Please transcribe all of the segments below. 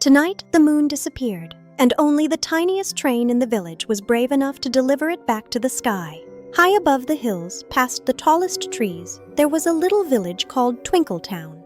Tonight, the moon disappeared, and only the tiniest train in the village was brave enough to deliver it back to the sky. High above the hills, past the tallest trees, there was a little village called Twinkletown.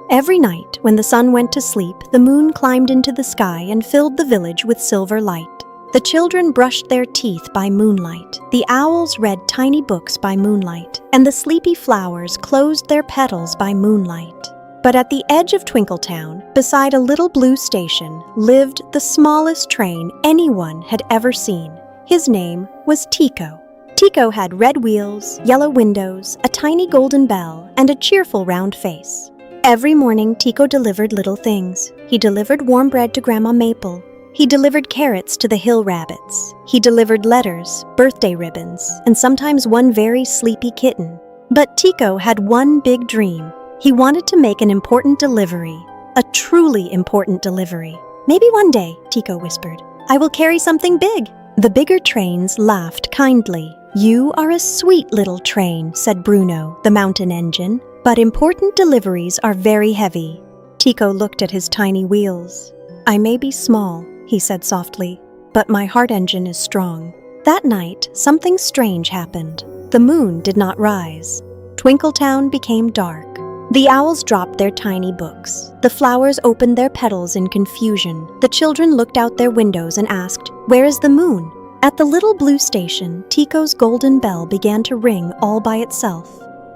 Every night, when the sun went to sleep, the moon climbed into the sky and filled the village with silver light. The children brushed their teeth by moonlight, the owls read tiny books by moonlight, and the sleepy flowers closed their petals by moonlight. But at the edge of Twinkletown, beside a little blue station, lived the smallest train anyone had ever seen. His name was Tiko. Tiko had red wheels, yellow windows, a tiny golden bell, and a cheerful round face. Every morning, Tiko delivered little things. He delivered warm bread to Grandma Maple. He delivered carrots to the hill rabbits. He delivered letters, birthday ribbons, and sometimes one very sleepy kitten. But Tiko had one big dream. He wanted to make an important delivery, a truly important delivery. "Maybe one day," Tiko whispered, "I will carry something big." The bigger trains laughed kindly. "You are a sweet little train," said Bruno, the mountain engine, "but important deliveries are very heavy." Tiko looked at his tiny wheels. "I may be small," he said softly, "but my heart engine is strong." That night, something strange happened. The moon did not rise. Twinkletown became dark. The owls dropped their tiny books. The flowers opened their petals in confusion. The children looked out their windows and asked, "Where is the moon?" At the little blue station, Tiko's golden bell began to ring all by itself.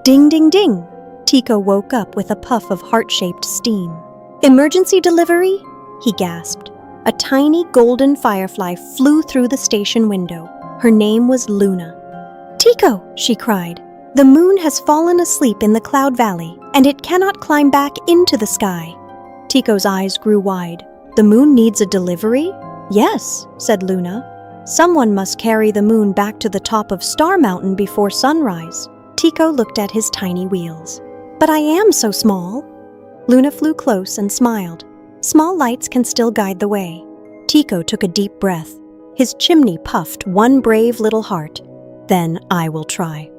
Ding, ding, ding! Tiko woke up with a puff of heart-shaped steam. "Emergency delivery?" he gasped. A tiny golden firefly flew through the station window. Her name was Luna. "Tiko!" she cried. "The moon has fallen asleep in the cloud valley, and it cannot climb back into the sky." Tiko's eyes grew wide. "The moon needs a delivery?" "Yes," said Luna. "Someone must carry the moon back to the top of Star Mountain before sunrise." Tiko looked at his tiny wheels. "But I am so small." Luna flew close and smiled. "Small lights can still guide the way." Tiko took a deep breath. His chimney puffed one brave little heart. "Then I will try."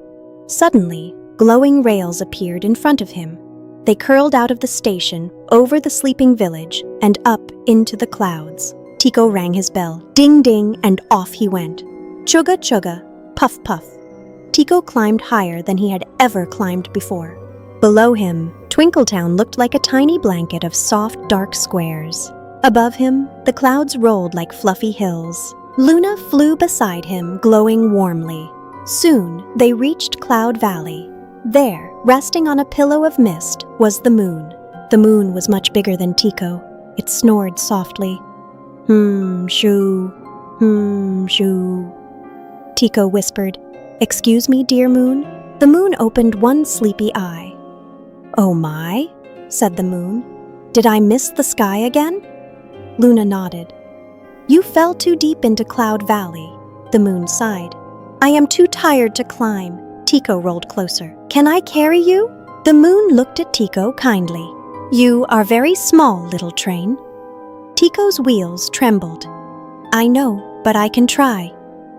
Suddenly, glowing rails appeared in front of him. They curled out of the station, over the sleeping village, and up into the clouds. Tiko rang his bell. Ding, ding, and off he went. Chugga, chugga, puff, puff. Tiko climbed higher than he had ever climbed before. Below him, Twinkletown looked like a tiny blanket of soft, dark squares. Above him, the clouds rolled like fluffy hills. Luna flew beside him, glowing warmly. Soon, they reached Cloud Valley. There, resting on a pillow of mist, was the moon. The moon was much bigger than Tiko. It snored softly. Shoo, shoo. Tiko whispered, "Excuse me, dear moon?" The moon opened one sleepy eye. "Oh my," said the moon. "Did I miss the sky again?" Luna nodded. "You fell too deep into Cloud Valley," the moon sighed. "I am too tired to climb." Tiko rolled closer. "Can I carry you?" The moon looked at Tiko kindly. "You are very small, little train." Tiko's wheels trembled. "I know, but I can try."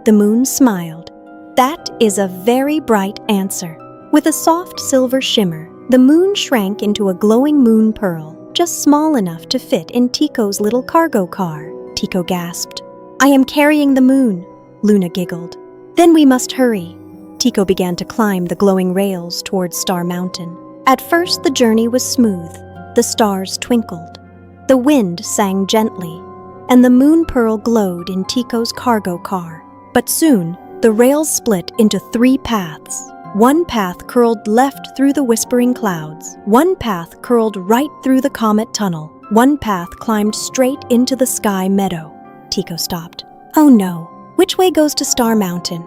The moon smiled. "That is a very bright answer." With a soft silver shimmer, the moon shrank into a glowing moon pearl, just small enough to fit in Tiko's little cargo car. Tiko gasped. "I am carrying the moon," Luna giggled. "Then we must hurry." Tiko began to climb the glowing rails towards Star Mountain. At first, the journey was smooth. The stars twinkled. The wind sang gently, and the moon pearl glowed in Tiko's cargo car. But soon, the rails split into 3 paths. One path curled left through the whispering clouds. One path curled right through the comet tunnel. One path climbed straight into the sky meadow. Tiko stopped. "Oh no. Which way goes to Star Mountain?"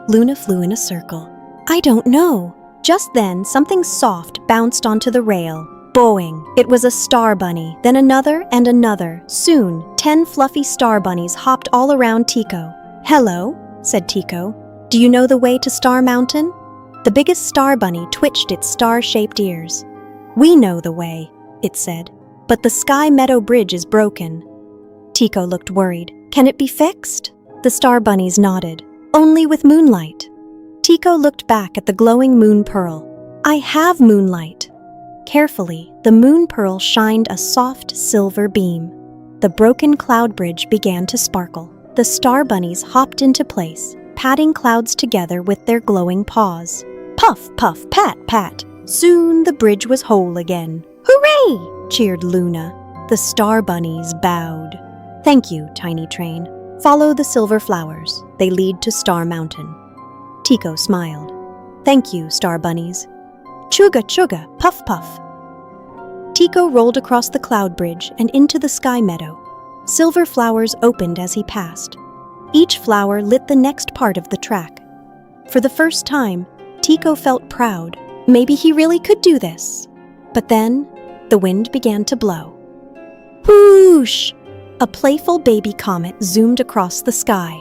Luna flew in a circle. "I don't know." Just then, something soft bounced onto the rail. Boing! It was a star bunny, then another and another. Soon, 10 fluffy star bunnies hopped all around Tiko. "Hello," said Tiko. "Do you know the way to Star Mountain?" The biggest star bunny twitched its star-shaped ears. "We know the way," it said, "but the Sky Meadow Bridge is broken." Tiko looked worried. "Can it be fixed?" The star bunnies nodded. "Only with moonlight." Tiko looked back at the glowing moon pearl. "I have moonlight." Carefully, the moon pearl shined a soft silver beam. The broken cloud bridge began to sparkle. The star bunnies hopped into place, patting clouds together with their glowing paws. Puff, puff, pat, pat. Soon the bridge was whole again. Hooray! Cheered Luna. The star bunnies bowed. Thank you, Tiny Train. Follow the silver flowers. They lead to Star Mountain. Tiko smiled. Thank you, star bunnies. Chuga, chuga, puff, puff. Tiko rolled across the cloud bridge and into the sky meadow. Silver flowers opened as he passed. Each flower lit the next part of the track. For the first time, Tiko felt proud. Maybe he really could do this. But then, the wind began to blow. Whoosh! A playful baby comet zoomed across the sky.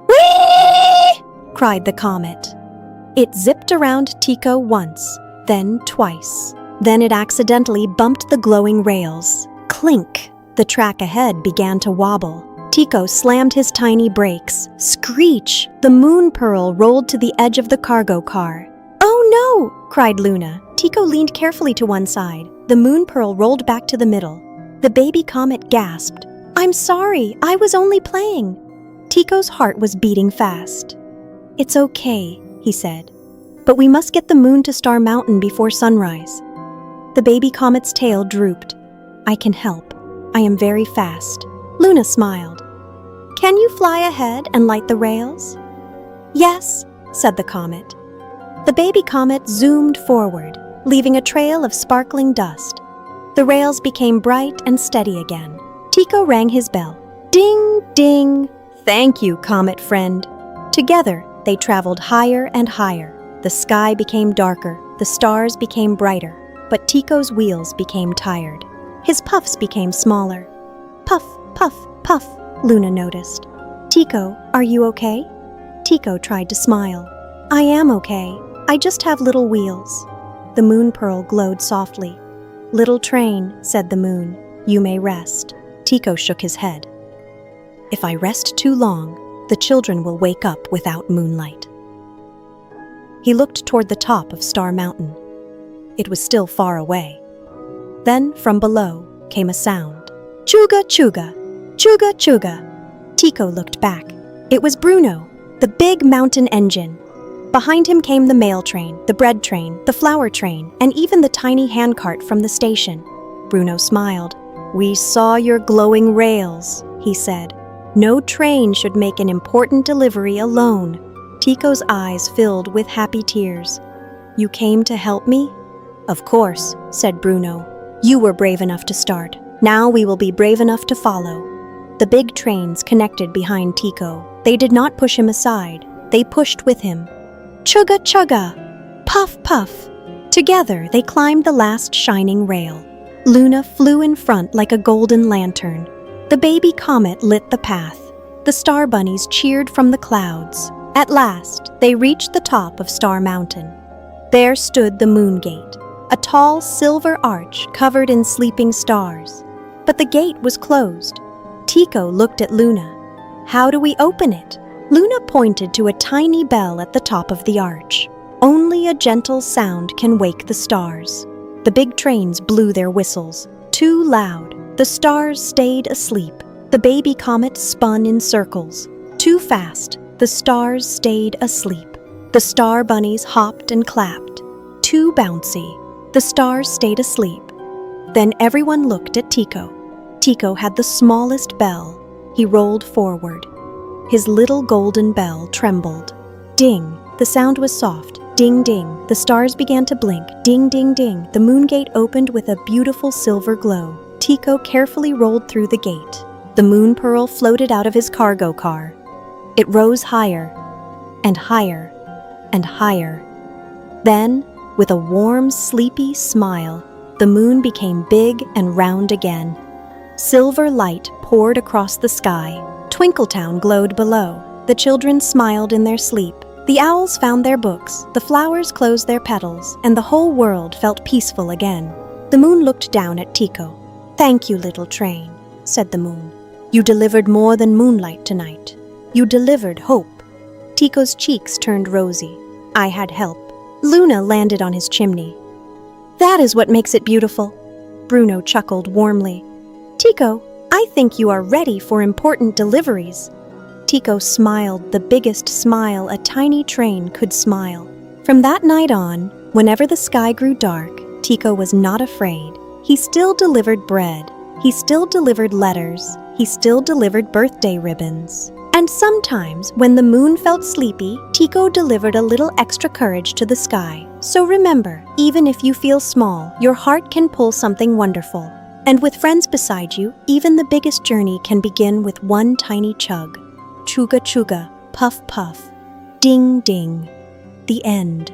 Whee! Cried the comet. It zipped around Tiko once, then twice. Then it accidentally bumped the glowing rails. Clink! The track ahead began to wobble. Tiko slammed his tiny brakes. Screech! The moon pearl rolled to the edge of the cargo car. Oh no! Cried Luna. Tiko leaned carefully to one side. The moon pearl rolled back to the middle. The baby comet gasped. I'm sorry, I was only playing. Tiko's heart was beating fast. It's okay, he said. But we must get the moon to Star Mountain before sunrise. The baby comet's tail drooped. I can help. I am very fast. Luna smiled. Can you fly ahead and light the rails? Yes, said the comet. The baby comet zoomed forward, leaving a trail of sparkling dust. The rails became bright and steady again. Tiko rang his bell. Ding, ding. Thank you, comet friend. Together, they traveled higher and higher. The sky became darker, the stars became brighter, but Tiko's wheels became tired. His puffs became smaller. Puff, puff, puff, Luna noticed. Tiko, are you okay? Tiko tried to smile. I am okay. I just have little wheels. The moon pearl glowed softly. Little train, said the moon, you may rest. Tiko shook his head. If I rest too long, the children will wake up without moonlight. He looked toward the top of Star Mountain. It was still far away. Then, from below, came a sound. Chuga, chuga, chuga, chuga. Tiko looked back. It was Bruno, the big mountain engine. Behind him came the mail train, the bread train, the flour train, and even the tiny handcart from the station. Bruno smiled. We saw your glowing rails, he said. No train should make an important delivery alone. Tiko's eyes filled with happy tears. You came to help me? Of course, said Bruno. You were brave enough to start. Now we will be brave enough to follow. The big trains connected behind Tiko. They did not push him aside. They pushed with him. Chugga chugga! Puff puff! Together they climbed the last shining rail. Luna flew in front like a golden lantern. The baby comet lit the path. The star bunnies cheered from the clouds. At last, they reached the top of Star Mountain. There stood the moon gate, a tall silver arch covered in sleeping stars. But the gate was closed. Tiko looked at Luna. How do we open it? Luna pointed to a tiny bell at the top of the arch. Only a gentle sound can wake the stars. The big trains blew their whistles. Too loud. The stars stayed asleep. The baby comet spun in circles. Too fast. The stars stayed asleep. The star bunnies hopped and clapped. Too bouncy. The stars stayed asleep. Then everyone looked at Tiko. Tiko had the smallest bell. He rolled forward. His little golden bell trembled. Ding! The sound was soft. Ding, ding. The stars began to blink. Ding, ding, ding. The moon gate opened with a beautiful silver glow. Tiko carefully rolled through the gate. The moon pearl floated out of his cargo car. It rose higher and higher and higher. Then, with a warm, sleepy smile, the moon became big and round again. Silver light poured across the sky. Twinkletown glowed below. The children smiled in their sleep. The owls found their books, the flowers closed their petals, and the whole world felt peaceful again. The moon looked down at Tiko. Thank you, little train, said the moon. You delivered more than moonlight tonight. You delivered hope. Tiko's cheeks turned rosy. I had help. Luna landed on his chimney. That is what makes it beautiful. Bruno chuckled warmly. Tiko, I think you are ready for important deliveries." Tiko smiled the biggest smile a tiny train could smile. From that night on, whenever the sky grew dark, Tiko was not afraid. He still delivered bread. He still delivered letters. He still delivered birthday ribbons. And sometimes, when the moon felt sleepy, Tiko delivered a little extra courage to the sky. So remember, even if you feel small, your heart can pull something wonderful. And with friends beside you, even the biggest journey can begin with one tiny chug. Chuga chuga, puff puff, ding ding. The end.